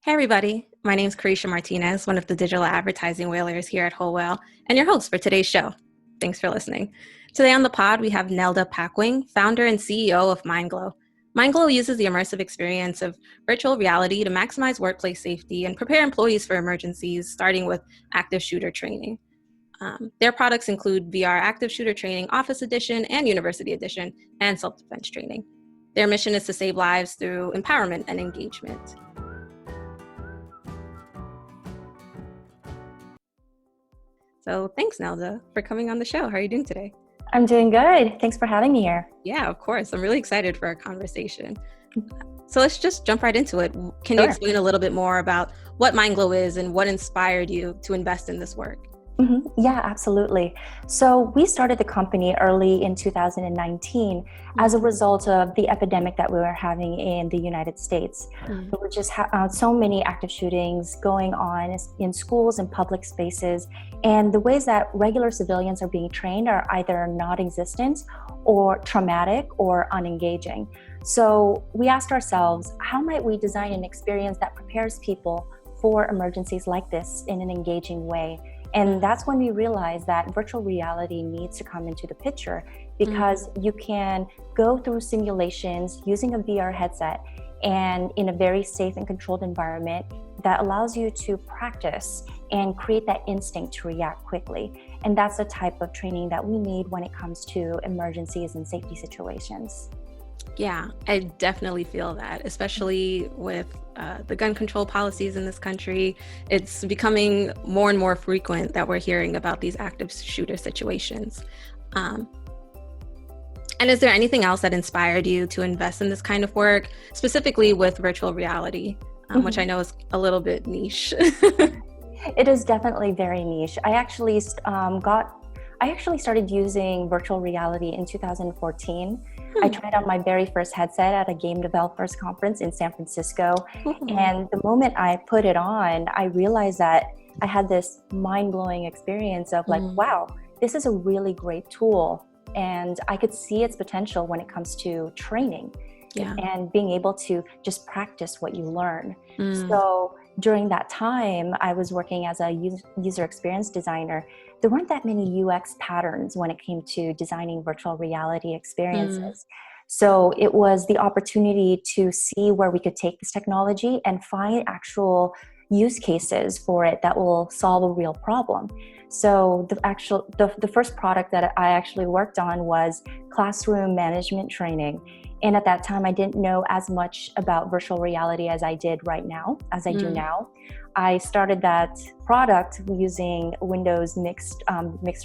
Hey everybody, my name is Carisha Martinez, one of the digital advertising whalers here at Whole Whale, and your host for today's show. Thanks for listening. Today on the pod, we have Neilda Pacquing, founder and CEO of MindGlow. MindGlow uses the immersive experience of virtual reality to maximize workplace safety and prepare employees for emergencies, starting with active shooter training. Their products include VR Active Shooter Training Office Edition and University Edition, and self-defense training. Their mission is to save lives through empowerment and engagement. So thanks, Neilda, for coming on the show. How are you doing today? I'm doing good. Thanks for having me here. Yeah, of course. I'm really excited for our conversation. So let's just jump right into it. Can you explain a little bit more about what MindGlow is and what inspired you to invest in this work? Yeah, absolutely. So we started the company early in 2019 as a result of the epidemic that we were having in the United States. There were just so many active shootings going on in schools and public spaces, and the ways that regular civilians are being trained are either non-existent or traumatic or unengaging. So we asked ourselves, how might we design an experience that prepares people for emergencies like this in an engaging way? And that's when we realized that virtual reality needs to come into the picture, because you can go through simulations using a VR headset and in a very safe and controlled environment that allows you to practice and create that instinct to react quickly. And that's the type of training that we need when it comes to emergencies and safety situations. Yeah, I definitely feel that, especially with the gun control policies in this country. It's becoming more and more frequent that we're hearing about these active shooter situations. And is there anything else that inspired you to invest in this kind of work, specifically with virtual reality, which I know is a little bit niche? It is definitely very niche. I actually started using virtual reality in 2014. I tried on my very first headset at a game developers conference in San Francisco. And the moment I put it on, I realized that I had this mind-blowing experience of like, wow, this is a really great tool. And I could see its potential when it comes to training and being able to just practice what you learn. So during that time, I was working as a user experience designer. There weren't that many UX patterns when it came to designing virtual reality experiences. So it was the opportunity to see where we could take this technology and find actual use cases for it that will solve a real problem. So the first product that I actually worked on was classroom management training. And at that time, I didn't know as much about virtual reality as I did right now, as I do now. I started that product using Windows mixed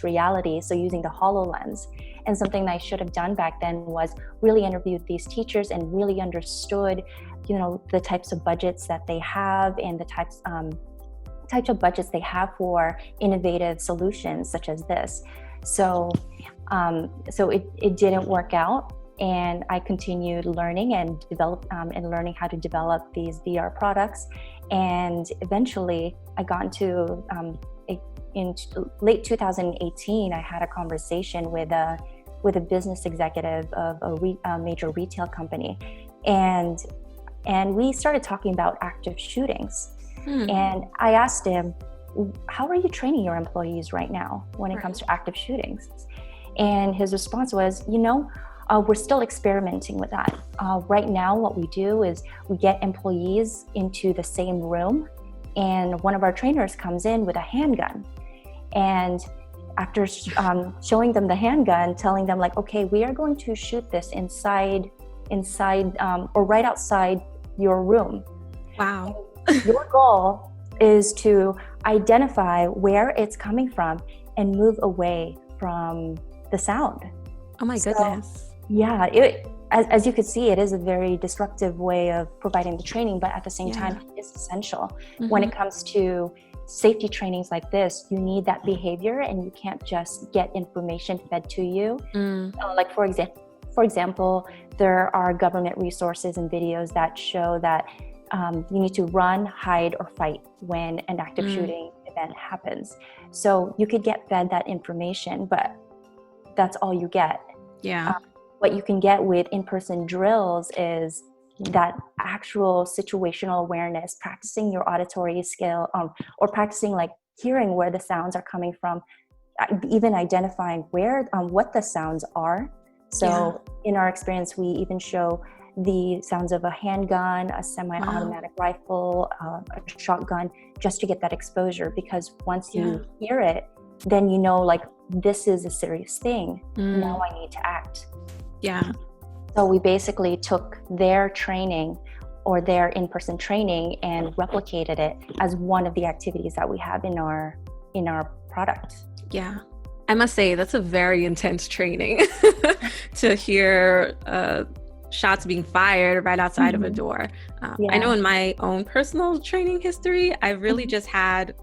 reality, so using the HoloLens. And something that I should have done back then was really interviewed these teachers and really understood, the types of budgets that they have and the types of budgets they have for innovative solutions such as this. So it didn't work out. And I continued learning and learning how to develop these VR products. And eventually I got into, in late 2018, I had a conversation with a business executive of a major retail company. And we started talking about active shootings. And I asked him, how are you training your employees right now when it comes to active shootings? And his response was, we're still experimenting with that. Right now, what we do is we get employees into the same room, and one of our trainers comes in with a handgun. And after showing them the handgun, telling them like, okay, we are going to shoot this inside or right outside your room. Wow. Your goal is to identify where it's coming from and move away from the sound. Oh my goodness. Yeah, as you could see, it is a very disruptive way of providing the training, but at the same time, it is essential. When it comes to safety trainings like this, you need that behavior, and you can't just get information fed to you. Like for example, there are government resources and videos that show that you need to run, hide, or fight when an active shooting event happens. So you could get fed that information, but that's all you get. Yeah. What you can get with in-person drills is that actual situational awareness, practicing your auditory skill, or practicing like hearing where the sounds are coming from, even identifying where what the sounds are. So in our experience, we even show the sounds of a handgun, a semi-automatic rifle, a shotgun, just to get that exposure. Because once you hear it, then you know, like, this is a serious thing. Now I need to act. Yeah. So we basically took their training or their in-person training and replicated it as one of the activities that we have in our product. Yeah. I must say, that's a very intense training to hear shots being fired right outside of a door. I know in my own personal training history, I've really just had,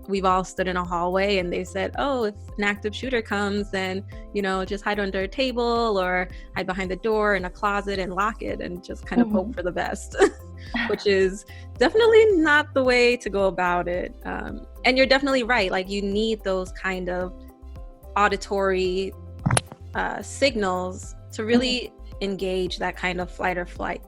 we've all stood in a hallway and they said, oh, if an active shooter comes, then, you know, just hide under a table or hide behind the door in a closet and lock it and just kind of hope for the best, which is definitely not the way to go about it. And you're definitely right. Like, you need those kind of auditory signals to really engage that kind of fight or flight,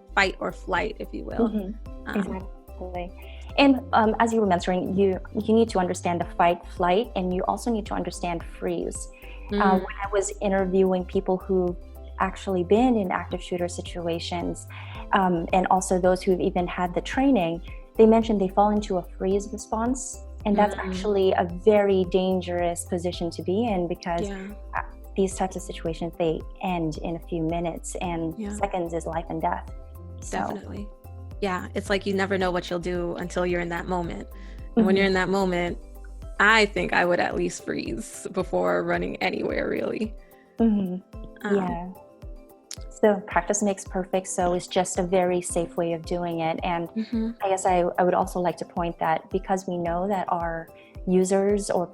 if you will. Exactly. And as you were mentioning, you need to understand the fight, flight, and you also need to understand freeze. When I was interviewing people who've actually been in active shooter situations, and also those who've even had the training, they mentioned they fall into a freeze response. And that's actually a very dangerous position to be in, because these types of situations, they end in a few minutes, and seconds is life and death. So. Definitely. Yeah, it's like you never know what you'll do until you're in that moment. And when you're in that moment, I think I would at least freeze before running anywhere, really. Yeah. So practice makes perfect. So it's just a very safe way of doing it. And I guess I would also like to point that, because we know that our users, or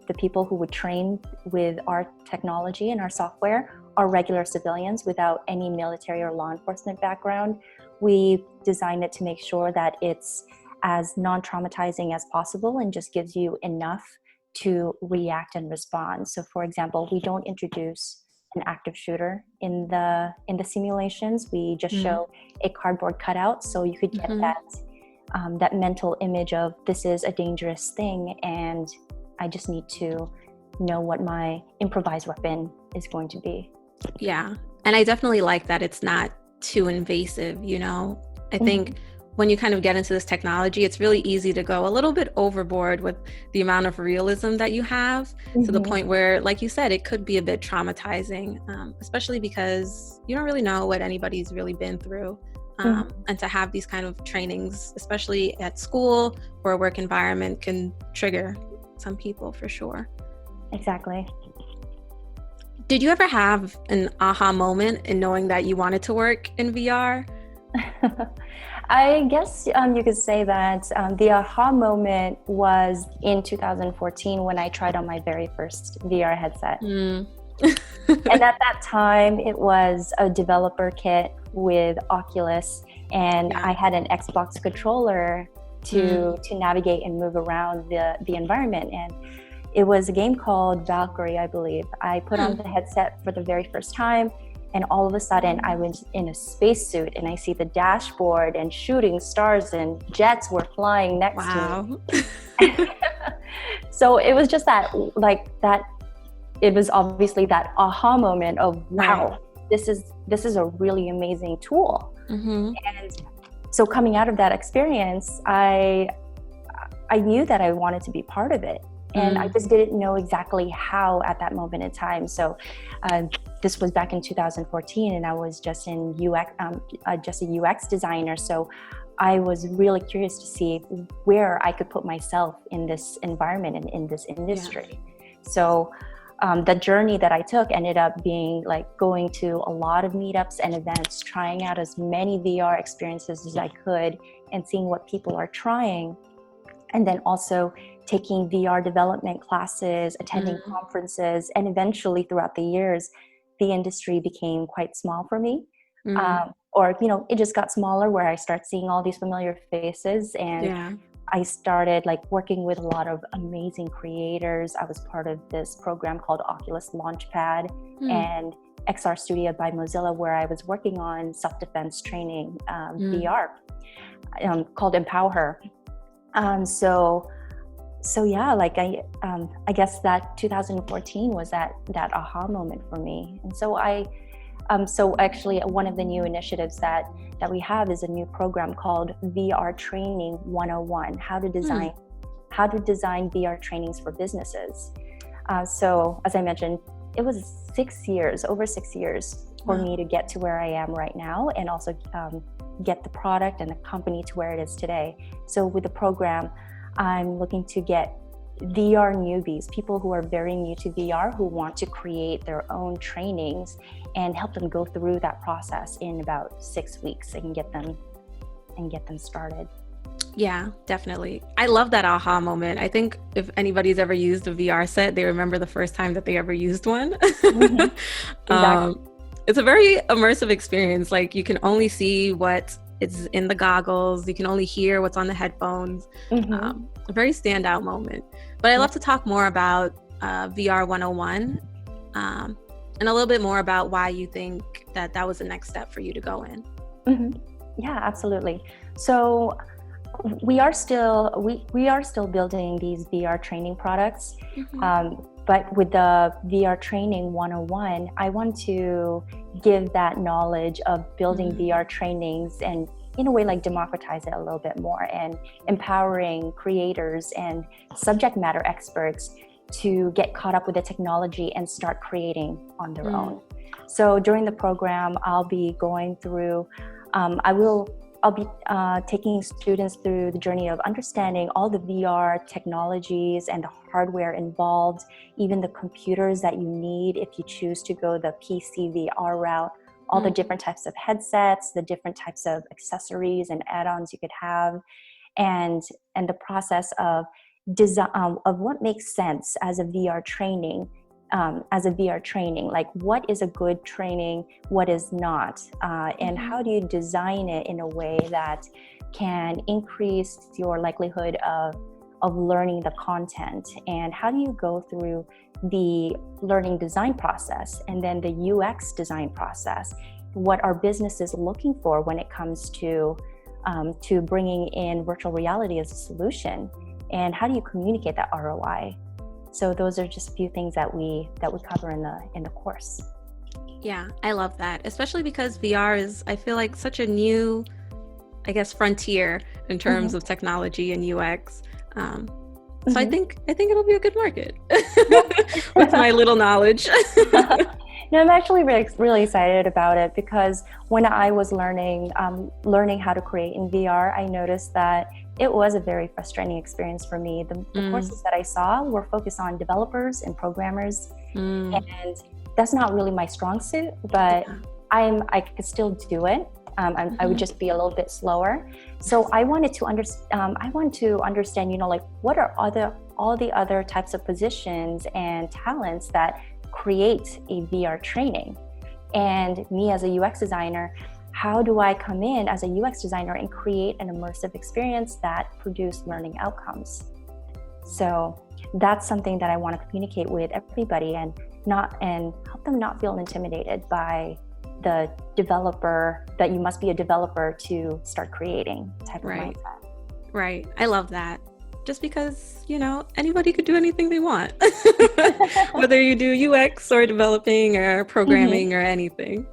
the people who would train with our technology and our software, are regular civilians without any military or law enforcement background, we designed it to make sure that it's as non-traumatizing as possible and just gives you enough to react and respond. So for example, we don't introduce an active shooter in the simulations. We just show a cardboard cutout, so you could get that mental image of, this is a dangerous thing and I just need to know what my improvised weapon is going to be. Yeah. And I definitely like that it's not too invasive, you know? I think when you kind of get into this technology, it's really easy to go a little bit overboard with the amount of realism that you have, to the point where, like you said, it could be a bit traumatizing, especially because you don't really know what anybody's really been through. And to have these kind of trainings, especially at school or a work environment, can trigger some people for sure. Exactly. Did you ever have an aha moment in knowing that you wanted to work in VR? I guess you could say that the aha moment was in 2014 when I tried on my very first VR headset. And at that time, it was a developer kit with Oculus, and I had an Xbox controller to navigate and move around the environment. And it was a game called Valkyrie, I believe. I put on the headset for the very first time, and all of a sudden I was in a spacesuit and I see the dashboard and shooting stars and jets were flying next to me. So it was just that, it was obviously that aha moment of, wow, this is a really amazing tool. And so coming out of that experience, I knew that I wanted to be part of it. And I just didn't know exactly how at that moment in time. So this was back in 2014, and I was just in UX, just a UX designer. So I was really curious to see where I could put myself in this environment and in this industry. So the journey that I took ended up being like going to a lot of meetups and events, trying out as many VR experiences as I could, and seeing what people are trying. And then also taking VR development classes, attending conferences, and eventually throughout the years, the industry became quite small for me. Or, you know, it just got smaller, where I start seeing all these familiar faces, and I started like working with a lot of amazing creators. I was part of this program called Oculus Launchpad, and XR Studio by Mozilla, where I was working on self-defense training, VR, called Empower Her. So yeah, like I guess that 2014 was that aha moment for me. And so so actually one of the new initiatives that we have is a new program called VR Training 101, how to design VR trainings for businesses. So as I mentioned, it was over 6 years for me to get to where I am right now, and also get the product and the company to where it is today. So with the program, I'm looking to get VR newbies, people who are very new to VR, who want to create their own trainings, and help them go through that process in about 6 weeks and get them started. Yeah, definitely. I love that aha moment. I think if anybody's ever used a VR set, they remember the first time that they ever used one. Mm-hmm. Exactly. It's a very immersive experience. Like, you can only see what is in the goggles. You can only hear what's on the headphones. Mm-hmm. A very standout moment. But I'd love to talk more about VR 101 and a little bit more about why you think that was the next step for you to go in. Mm-hmm. Yeah, absolutely. So we are still building these VR training products. Mm-hmm. But with the VR Training 101, I want to give that knowledge of building VR trainings and, in a way, like democratize it a little bit more, and empowering creators and subject matter experts to get caught up with the technology and start creating on their own. So during the program, I'll be going through, I'll be taking students through the journey of understanding all the VR technologies and the hardware involved, even the computers that you need if you choose to go the PC VR route, all the different types of headsets, the different types of accessories and add-ons you could have, and the process of design of what makes sense as a VR training. Like, what is a good training, what is not, and how do you design it in a way that can increase your likelihood of learning the content, and how do you go through the learning design process and then the UX design process, what are businesses looking for when it comes to bringing in virtual reality as a solution, and how do you communicate that ROI. So those are just a few things that we cover in the course. Yeah, I love that, especially because VR is, I feel like, such a new, I guess, frontier in terms of technology and UX. So I think it'll be a good market with my little knowledge. No, I'm actually really excited about it, because when I was learning how to create in VR, I noticed that it was a very frustrating experience for me. The courses that I saw were focused on developers and programmers, and that's not really my strong suit, but I could still do it. I would just be a little bit slower. So I wanted to understand, like, what are all the other types of positions and talents that create a VR training. And me as a UX designer, how do I come in as a UX designer and create an immersive experience that produce learning outcomes? So that's something that I want to communicate with everybody, and help them not feel intimidated by the developer, that you must be a developer to start creating type of mindset. Right. I love that. Just because, anybody could do anything they want, whether you do UX or developing or programming or anything.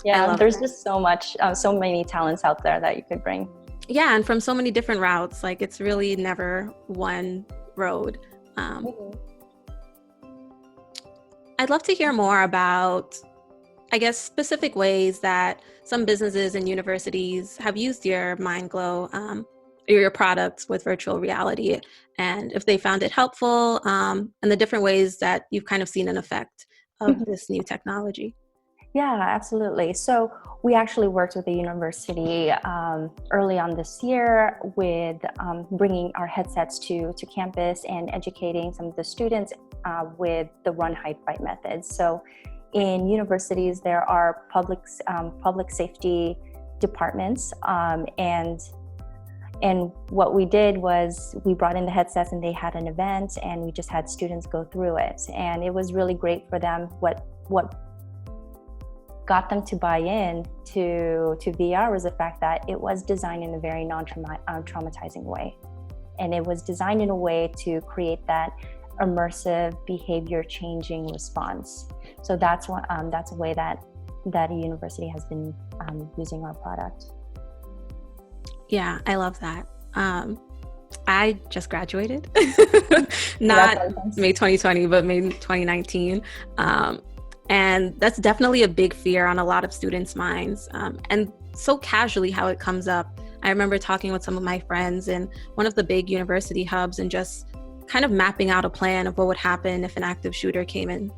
Yeah, there's just so many talents out there that you could bring. Yeah, and from so many different routes, like, it's really never one road. I'd love to hear more about, I guess, specific ways that some businesses and universities have used your MindGlow or your products with virtual reality, and if they found it helpful, and the different ways that you've kind of seen an effect of this new technology. Yeah, absolutely. So we actually worked with the university early on this year with bringing our headsets to campus and educating some of the students with the run, hide, fight methods. So in universities, there are public safety departments, and what we did was we brought in the headsets, and they had an event, and we just had students go through it, and it was really great for them. What got them to buy in to VR was the fact that it was designed in a very non-traumatizing way. And it was designed in a way to create that immersive behavior changing response. So that's a way that a university has been using our product. Yeah, I love that. I just graduated, not May 2020, but May 2019. And that's definitely a big fear on a lot of students' minds. And so casually how it comes up. I remember talking with some of my friends in one of the big university hubs and just kind of mapping out a plan of what would happen if an active shooter came in,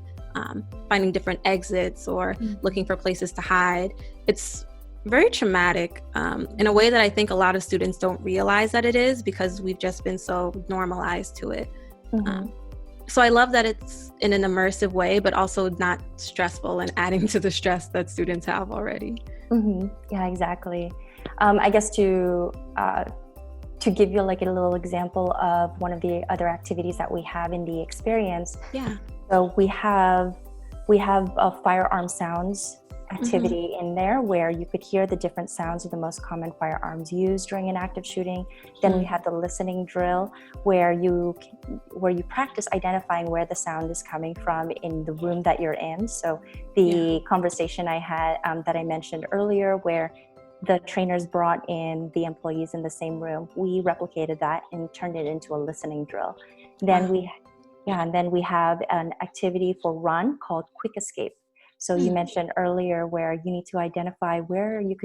finding different exits or looking for places to hide. It's very traumatic in a way that I think a lot of students don't realize that it is, because we've just been so normalized to it. So I love that it's in an immersive way, but also not stressful and adding to the stress that students have already. Yeah, exactly. I guess to give you like a little example of one of the other activities that we have in the experience. Yeah. So we have a firearm sounds activity in there where you could hear the different sounds of the most common firearms used during an active shooting. Then we have the listening drill where you practice identifying where the sound is coming from in the room that you're in. So the conversation I had that I mentioned earlier, where the trainers brought in the employees in the same room, we replicated that and turned it into a listening drill. Then we have an activity for run called quick escape. So you mentioned earlier where you need to identify where you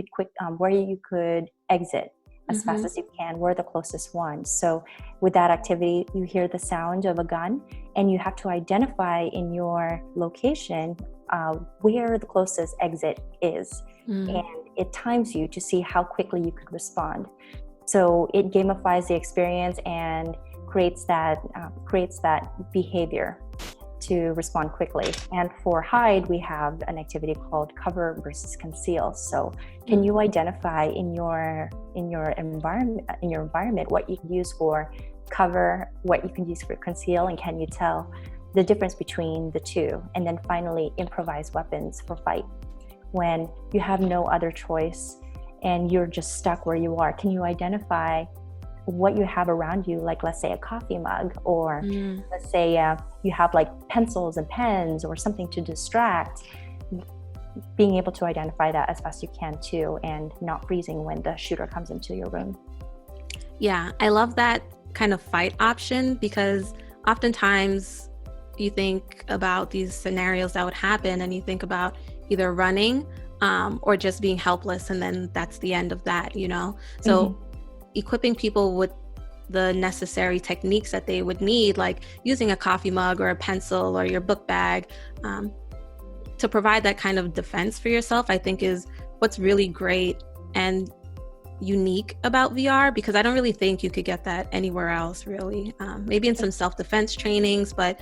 could exit as fast as you can, where the closest one. So with that activity, you hear the sound of a gun and you have to identify in your location where the closest exit is. And it times you to see how quickly you could respond. So it gamifies the experience and creates that behavior to respond quickly. And for hide, we have an activity called cover versus conceal. So can you identify in your environment what you can use for cover, what you can use for conceal, and can you tell the difference between the two? And then finally, improvise weapons for fight. When you have no other choice and you're just stuck where you are, can you identify what you have around you, like let's say a coffee mug, or let's say you have like pencils and pens or something to distract, being able to identify that as fast as you can too, and not freezing when the shooter comes into your room. Yeah, I love that kind of fight option, because oftentimes you think about these scenarios that would happen and you think about either running or just being helpless, and then that's the end of that, you know? So equipping people with the necessary techniques that they would need, like using a coffee mug or a pencil or your book bag, to provide that kind of defense for yourself, I think is what's really great and unique about VR, because I don't really think you could get that anywhere else, really. Maybe in some self-defense trainings, but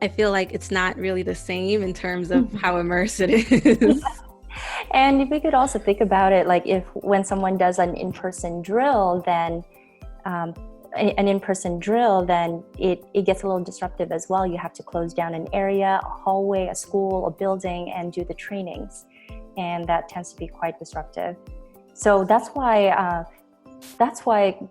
I feel like it's not really the same in terms of how immersive it is. And if we could also think about it, like when someone does an in-person drill, then it gets a little disruptive as well. You have to close down an area, a hallway, a school, a building, and do the trainings. And that tends to be quite disruptive. So that's why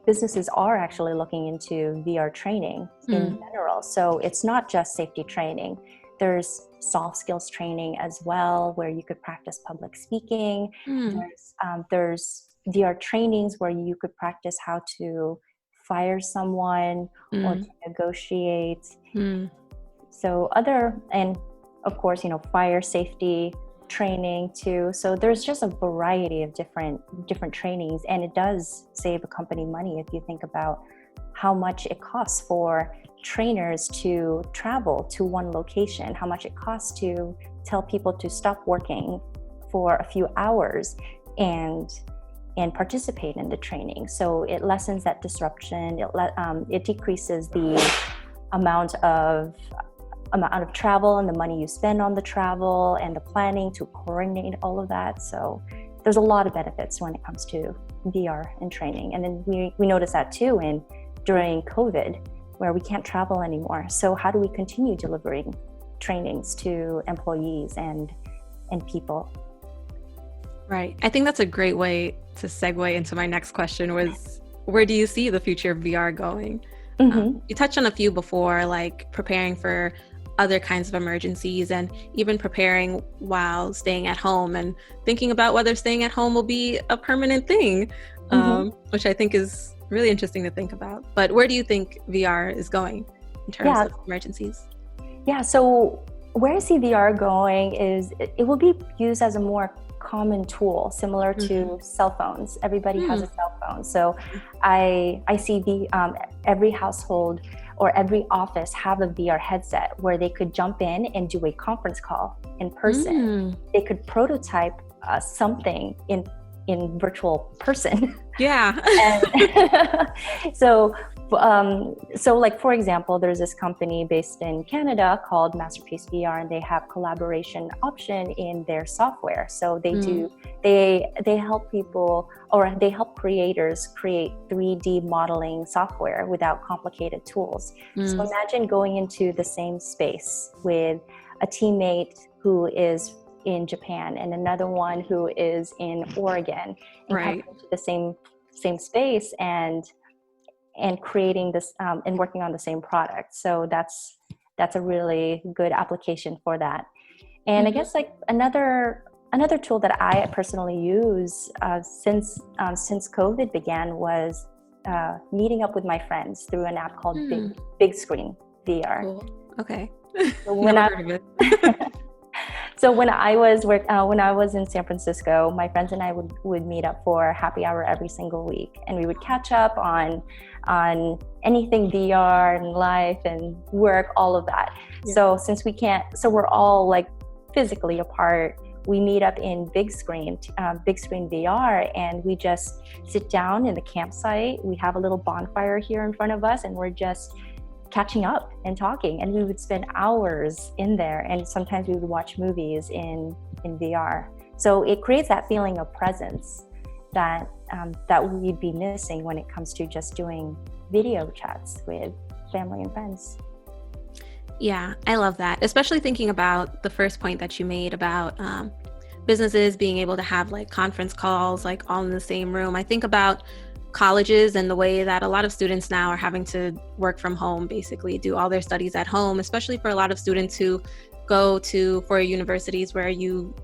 businesses are actually looking into VR training in general. So it's not just safety training. There's soft skills training as well, where you could practice public speaking. There's VR trainings where you could practice how to fire someone or to negotiate. So and of course, fire safety training too. So there's just a variety of different trainings, and it does save a company money if you think about how much it costs for trainers to travel to one location, how much it costs to tell people to stop working for a few hours and participate in the training. So it lessens that disruption. It decreases the amount of travel and the money you spend on the travel and the planning to coordinate all of that. So there's a lot of benefits when it comes to VR and training. And then we noticed that too during COVID, where we can't travel anymore. So how do we continue delivering trainings to employees and and people. Right. I think that's a great way to segue into my next question was, where do you see the future of VR going? You touched on a few before, like preparing for other kinds of emergencies and even preparing while staying at home and thinking about whether staying at home will be a permanent thing, which I think is really interesting to think about. But where do you think VR is going in terms of emergencies? Yeah, so where I see VR going is it will be used as a more common tool, similar to cell phones. Everybody has a cell phone. So I see every household or every office have a VR headset where they could jump in and do a conference call in person. They could prototype something in virtual person. Yeah. So like, for example, there's this company based in Canada called Masterpiece VR, and they have collaboration option in their software. So they help people, or they help creators create 3D modeling software without complicated tools. So imagine going into the same space with a teammate who is in Japan and another one who is in Oregon, and coming into the same space and creating this and working on the same product. So that's a really good application for that. And I guess like another tool that I personally use since COVID began was meeting up with my friends through an app called Big Screen VR. Cool. Okay. So when I was in San Francisco, my friends and I would meet up for happy hour every single week, and we would catch up on anything VR and life and work, all of that. Yeah. So we're all like physically apart. We meet up in Big Screen VR, and we just sit down in the campsite. We have a little bonfire here in front of us, and we're just catching up and talking, and we would spend hours in there, and sometimes we would watch movies in VR. So it creates that feeling of presence that we'd be missing when it comes to just doing video chats with family and friends. Yeah, I love that, especially thinking about the first point that you made about businesses being able to have like conference calls like all in the same room. I think about colleges and the way that a lot of students now are having to work from home, basically do all their studies at home, especially for a lot of students who go to for universities where you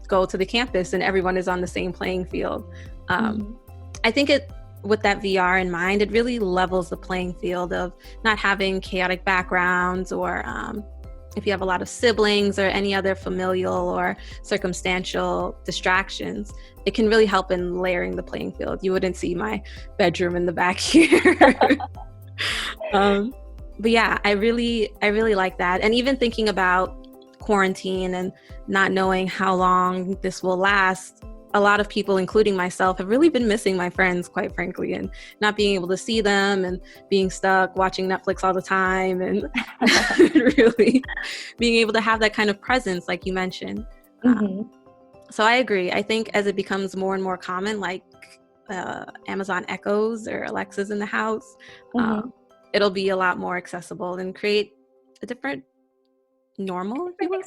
go to the campus and everyone is on the same playing field. I think with that VR in mind, it really levels the playing field of not having chaotic backgrounds, or if you have a lot of siblings or any other familial or circumstantial distractions, it can really help in layering the playing field. You wouldn't see my bedroom in the back here. But yeah, I really like that. And even thinking about quarantine and not knowing how long this will last, a lot of people, including myself, have really been missing my friends, quite frankly, and not being able to see them and being stuck watching Netflix all the time, and really being able to have that kind of presence, like you mentioned. So I agree. I think as it becomes more and more common, like Amazon Echoes or Alexas in the house, it'll be a lot more accessible and create a different normal, if you will.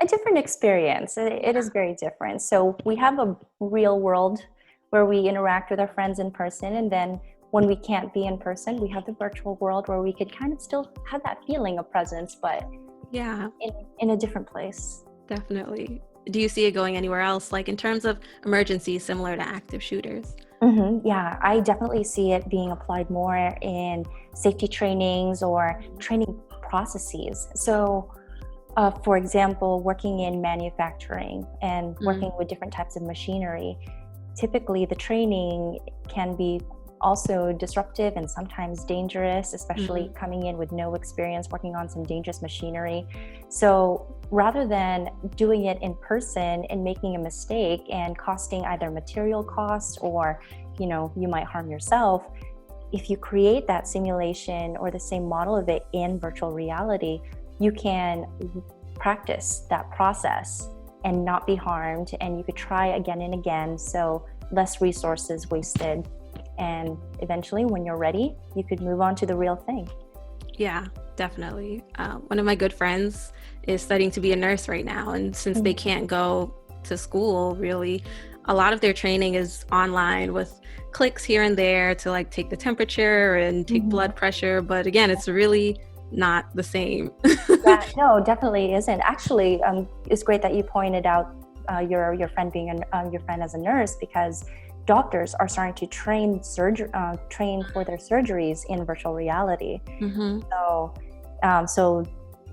A different experience. It is very different. So we have a real world where we interact with our friends in person, and then when we can't be in person, we have the virtual world where we could kind of still have that feeling of presence, but in a different place. Definitely. Do you see it going anywhere else, like in terms of emergencies similar to active shooters? Yeah, I definitely see it being applied more in safety trainings or training processes. So for example, working in manufacturing and working with different types of machinery, typically the training can be also disruptive and sometimes dangerous, especially coming in with no experience working on some dangerous machinery. So rather than doing it in person and making a mistake and costing either material costs or, you might harm yourself, if you create that simulation or the same model of it in virtual reality, you can practice that process and not be harmed, and you could try again and again, so less resources wasted, and eventually when you're ready, you could move on to the real thing. Yeah, definitely. One of my good friends is studying to be a nurse right now, and since they can't go to school, really. A lot of their training is online with clicks here and there to like take the temperature and take blood pressure. But again, it's really not the same. Yeah, no, definitely isn't. Actually, it's great that you pointed out your friend being your friend as a nurse, because doctors are starting to train for their surgeries in virtual reality. So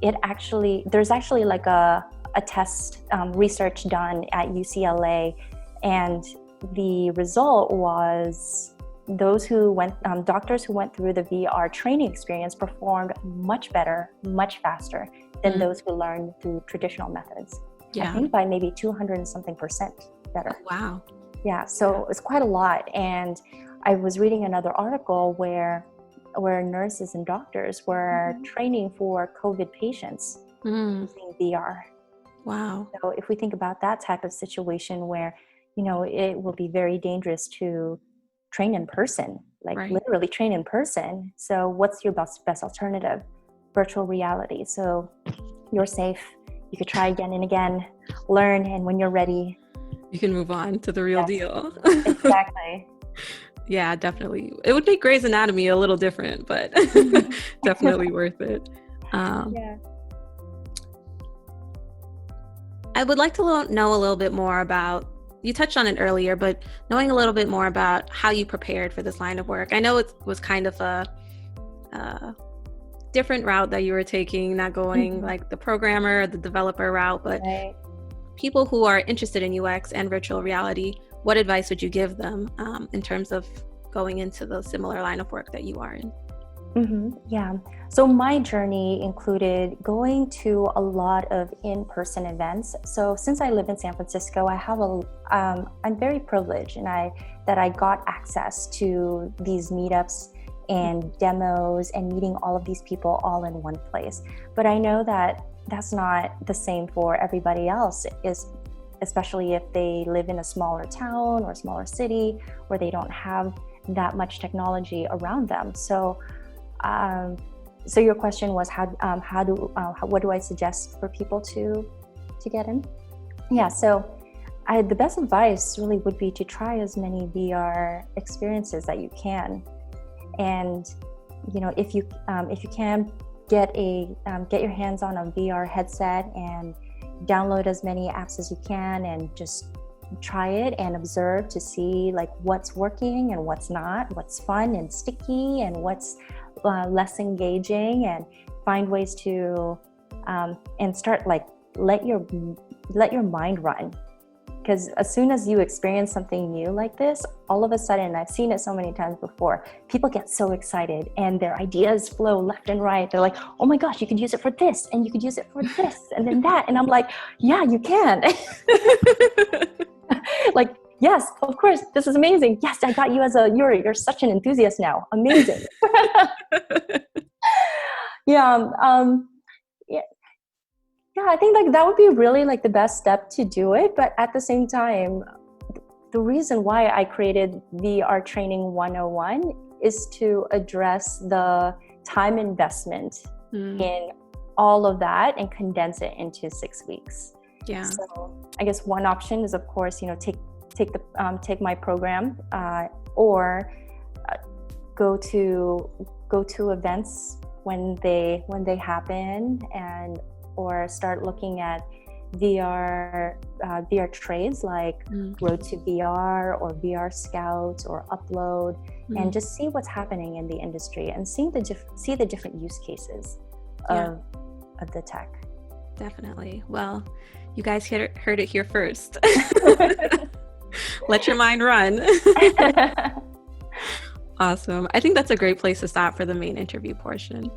there's actually like a test research done at UCLA, and the result was doctors who went through the VR training experience performed much better, much faster than those who learned through traditional methods. I think by maybe 200 and something percent better. Oh, wow. Yeah, so it's quite a lot. And I was reading another article where nurses and doctors were training for COVID patients using VR. Wow. So if we think about that type of situation where, it will be very dangerous to train in person, literally train in person. So what's your best alternative? Virtual reality. So you're safe. You could try again and again, learn, and when you're ready, you can move on to the real deal. Exactly. Yeah, definitely. It would make Grey's Anatomy a little different, but definitely worth it. I would like to know a little bit more about, you touched on it earlier, but knowing a little bit more about how you prepared for this line of work. I know it was kind of a different route that you were taking, not going like the programmer or the developer route, but people who are interested in UX and virtual reality, what advice would you give them in terms of going into the similar line of work that you are in? Yeah. So my journey included going to a lot of in-person events. So since I live in San Francisco, I'm very privileged that I got access to these meetups and demos and meeting all of these people all in one place. But I know that that's not the same for everybody else, especially if they live in a smaller town or a smaller city where they don't have that much technology around them. So your question was what do I suggest for people to get in? Yeah, so the best advice really would be to try as many VR experiences that you can, and if you can get your hands on a VR headset and download as many apps as you can and just try it and observe to see like what's working and what's not, what's fun and sticky and what's less engaging, and find ways to and start like let your mind run, because as soon as you experience something new like this, all of a sudden, I've seen it so many times before, people get so excited and their ideas flow left and right. They're like, oh my gosh, you could use it for this and you could use it for this and then that, and I'm like, yeah, you can. Like, yes, of course, this is amazing. Yes, I got you as you're such an enthusiast now. Amazing. Yeah, I think like that would be really like the best step to do it. But at the same time, the reason why I created VR Training 101 is to address the time investment in all of that and condense it into 6 weeks. Yeah. So I guess one option is, of course, take my program or go to events when they happen, or start looking at VR trades like Road to VR or VR Scouts or Upload, and just see what's happening in the industry and see the different use cases of the tech. Definitely. Well, you guys heard it here first. Let your mind run. Awesome. I think that's a great place to stop for the main interview portion.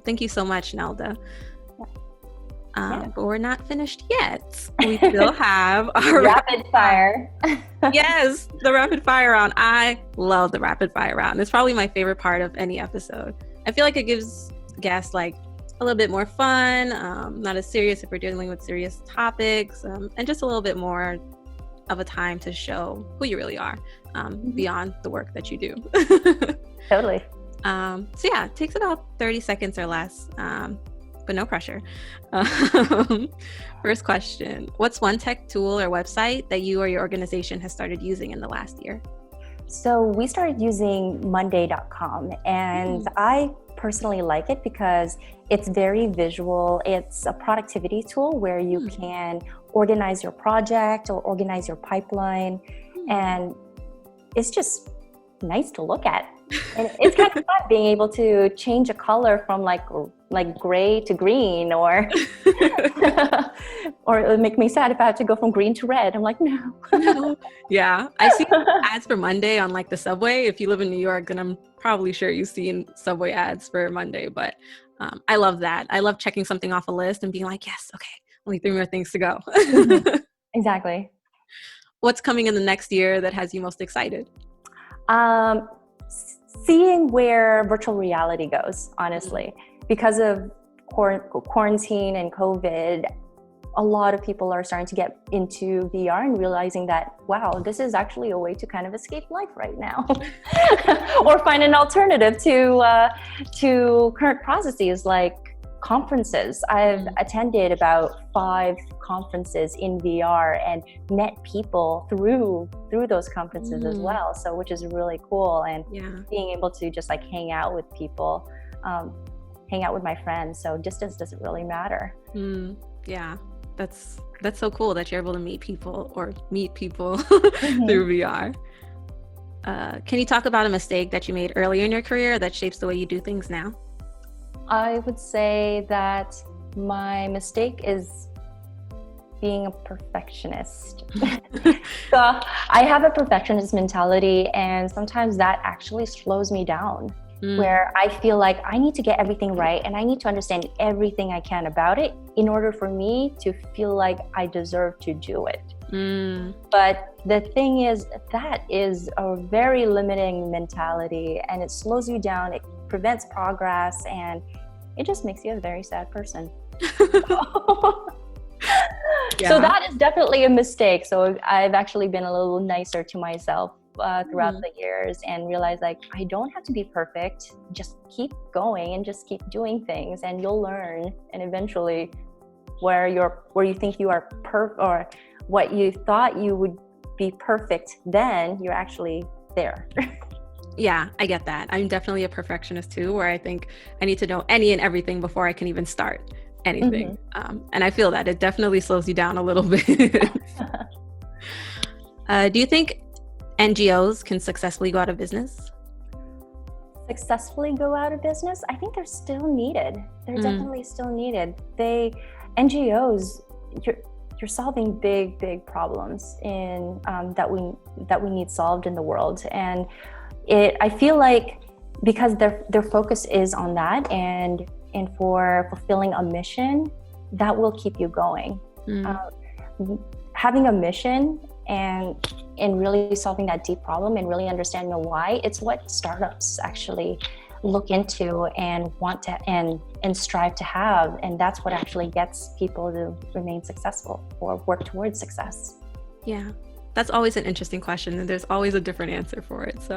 Thank you so much, Neilda. But we're not finished yet. We still have our rapid fire. Yes, the rapid fire round. I love the rapid fire round. It's probably my favorite part of any episode. I feel like it gives guests like a little bit more fun, not as serious if we're dealing with serious topics, and just a little bit more of a time to show who you really are beyond the work that you do. Totally. So yeah, it takes about 30 seconds or less. but no pressure. Um, First question, what's one tech tool or website that you or your organization has started using in the last year? So we started using Monday.com, and I personally like it because it's very visual. It's a productivity tool where you can organize your project or organize your pipeline, and it's just nice to look at. And it's kind of fun being able to change a color from like gray to green, or or it would make me sad if I had to go from green to red. I'm like, no. Yeah, I see ads for Monday on like the subway. If you live in New York, then I'm probably sure you've seen subway ads for Monday. But I love that. I love checking something off a list and being like, yes, okay, only 3 more things to go. Exactly. What's coming in the next year that has you most excited? Seeing where virtual reality goes, honestly. Because of quarantine and COVID, a lot of people are starting to get into VR and realizing that, wow, this is actually a way to kind of escape life right now. Or find an alternative to current processes like conferences. I've attended about 5 conferences in VR and met people through those conferences as well. So, which is really cool. And being able to just like hang out with people, hang out with my friends. So distance doesn't really matter. Yeah, that's so cool that you're able to meet people through VR. Can you talk about a mistake that you made earlier in your career that shapes the way you do things now? I would say that my mistake is being a perfectionist. So I have a perfectionist mentality, and sometimes that actually slows me down, where I feel like I need to get everything right and I need to understand everything I can about it in order for me to feel like I deserve to do it. But the thing is, that is a very limiting mentality, and it slows you down, it prevents progress, and it just makes you a very sad person. So that is definitely a mistake. So I've actually been a little nicer to myself throughout the years, and realize like I don't have to be perfect. Just keep going and just keep doing things, and you'll learn. And eventually, where you think you are or what you thought you would be perfect, then you're actually there. Yeah, I get that. I'm definitely a perfectionist too, where I think I need to know any and everything before I can even start anything. And I feel that it definitely slows you down a little bit. Do you think NGOs can successfully go out of business? Successfully go out of business? I think they're still needed. They're definitely still needed. NGOs, you're solving big problems in that we need solved in the world, and I feel like because their focus is on that and for fulfilling a mission, that will keep you going. Having a mission and really solving that deep problem and really understanding the why, it's what startups actually look into and want to and strive to have, and that's what actually gets people to remain successful or work towards success. Yeah, that's always an interesting question, and there's always a different answer for it. So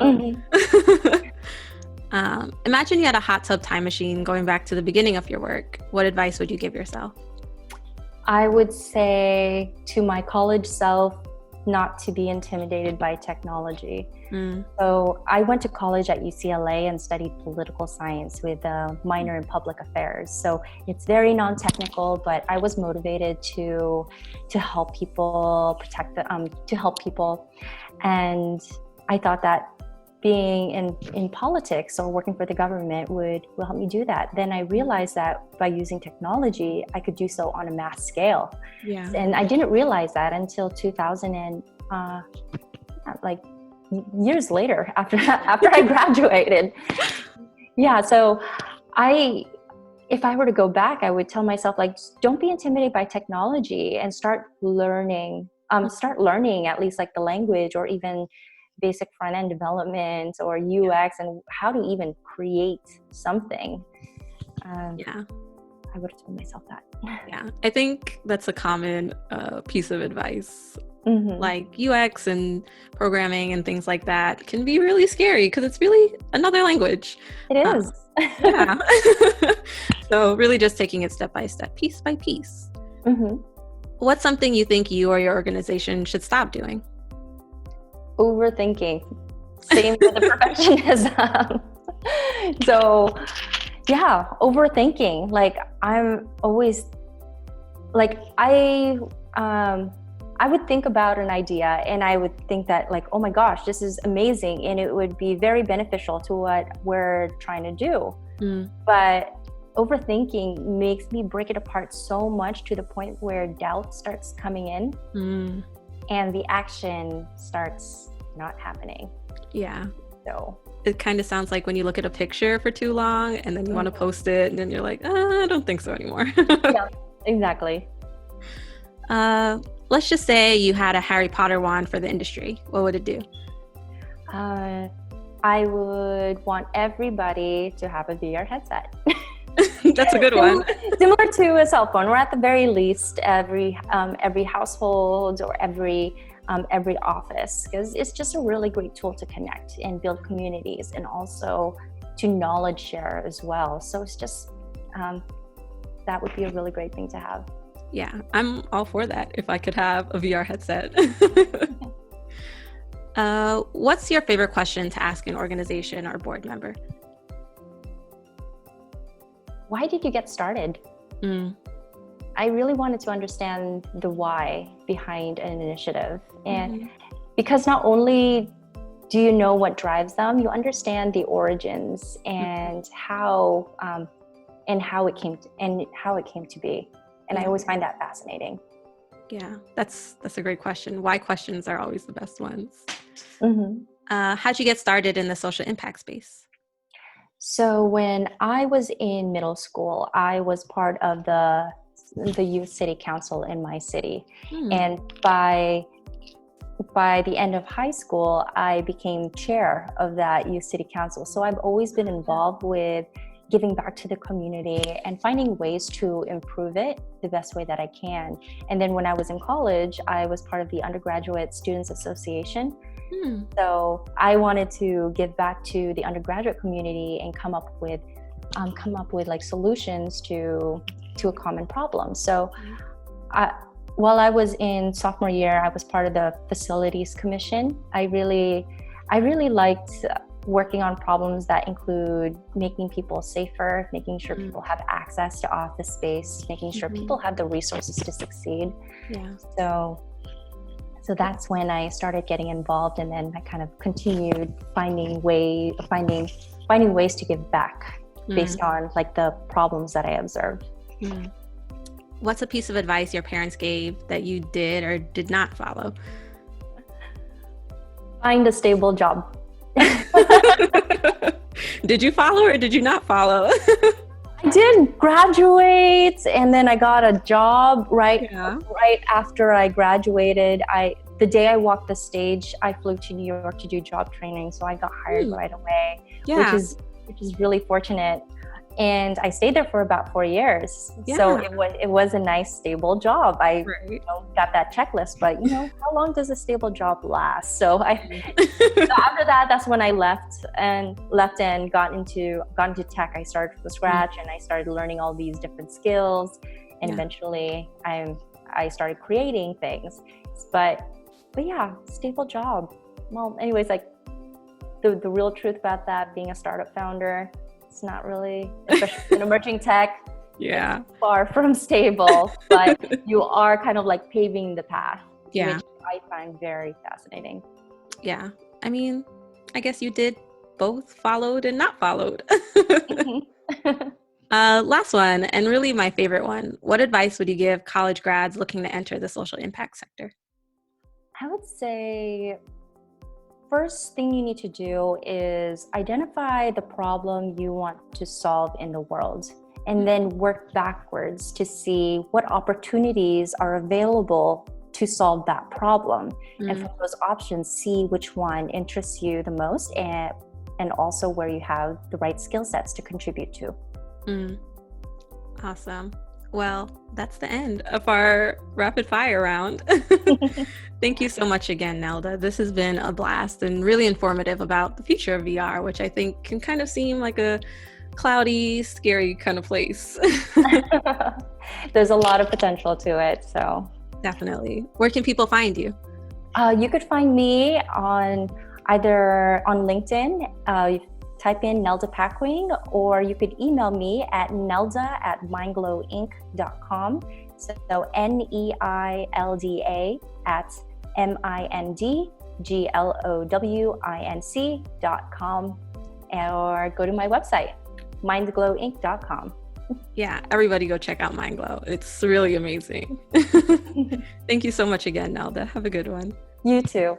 imagine you had a hot tub time machine going back to the beginning of your work. What advice would you give yourself? I would say to my college self not to be intimidated by technology. So I went to college at UCLA and studied political science with a minor in public affairs. So it's very non-technical, but I was motivated to help people, to help people. And I thought that being in politics or working for the government will help me do that. Then I realized that by using technology, I could do so on a mass scale. Yeah. And I didn't realize that until 2000 and like years later after I graduated. Yeah. So if I were to go back, I would tell myself, like, don't be intimidated by technology and start learning at least like the language or even basic front-end development or UX and how to even create something. I would have told myself that. Yeah, I think that's a common piece of advice. Mm-hmm. Like UX and programming and things like that can be really scary because it's really another language. It is. Yeah. So really just taking it step by step, piece by piece. Mm-hmm. What's something you think you or your organization should stop doing? Overthinking. Same with the perfectionism. So yeah, overthinking. Like I'm always like I would think about an idea and I would think that like, oh my gosh, this is amazing and it would be very beneficial to what we're trying to do. But overthinking makes me break it apart so much to the point where doubt starts coming in and the action starts not happening. Yeah. So it kind of sounds like when you look at a picture for too long and then you want to post it and then you're like, I don't think so anymore. Yeah, exactly. Let's just say you had a Harry Potter wand for the industry. What would it do? I would want everybody to have a VR headset. That's a good one. Similar to a cell phone, or at the very least, every household or every office, because it's just a really great tool to connect and build communities, and also to knowledge share as well. So it's just that would be a really great thing to have. Yeah, I'm all for that. If I could have a VR headset. What's your favorite question to ask an organization or board member? Why did you get started? I really wanted to understand the why behind an initiative. And because not only do you know what drives them, you understand the origins and how it came to be. And I always find that fascinating. Yeah, that's a great question. Why questions are always the best ones. How'd you get started in the social impact space? So when I was in middle school, I was part of the youth city council in my city. And by the end of high school, I became chair of that youth city council. So I've always been involved with giving back to the community and finding ways to improve it the best way that I can. And then when I was in college, I was part of the Undergraduate Students Association. So I wanted to give back to the undergraduate community and come up with like solutions to a common problem. So while I was in sophomore year, I was part of the facilities commission. I really liked working on problems that include making people safer, making sure people have access to office space, making sure people have the resources to succeed. So that's when I started getting involved, and then I kind of continued finding ways to give back based on like the problems that I observed. What's a piece of advice your parents gave that you did or did not follow? Find a stable job. Did you follow or did you not follow? I did graduate, and then I got a job right after I graduated. The day I walked the stage, I flew to New York to do job training, so I got hired right away, which is really fortunate. And I stayed there for about 4 years. So it was a nice stable job. I got that checklist, but how long does a stable job last? So so after that, that's when I left and got into tech. I started from scratch and I started learning all these different skills, and eventually I started creating things. But yeah, stable job. Well, anyways, like the real truth about that, being a startup founder, it's not really, especially in emerging tech, it's far from stable, but you are kind of like paving the path, which I find very fascinating. Yeah. I mean, I guess you did both followed and not followed. Last one, and really my favorite one. What advice would you give college grads looking to enter the social impact sector? I would say first thing you need to do is identify the problem you want to solve in the world, and then work backwards to see what opportunities are available to solve that problem. And from those options, see which one interests you the most, and also where you have the right skill sets to contribute to. Awesome. Well, that's the end of our rapid fire round. Thank you so much again, Nelda. This has been a blast and really informative about the future of VR, which I think can kind of seem like a cloudy, scary kind of place. There's a lot of potential to it, so. Definitely. Where can people find you? You could find me on either on LinkedIn, type in Neilda Pacquing, or you could email me at neilda@mindglowinc.com. So Neilda at mindglowinc.com, or go to my website, mindglowinc.com. Yeah, everybody go check out MindGlow. It's really amazing. Thank you so much again, Nelda. Have a good one. You too.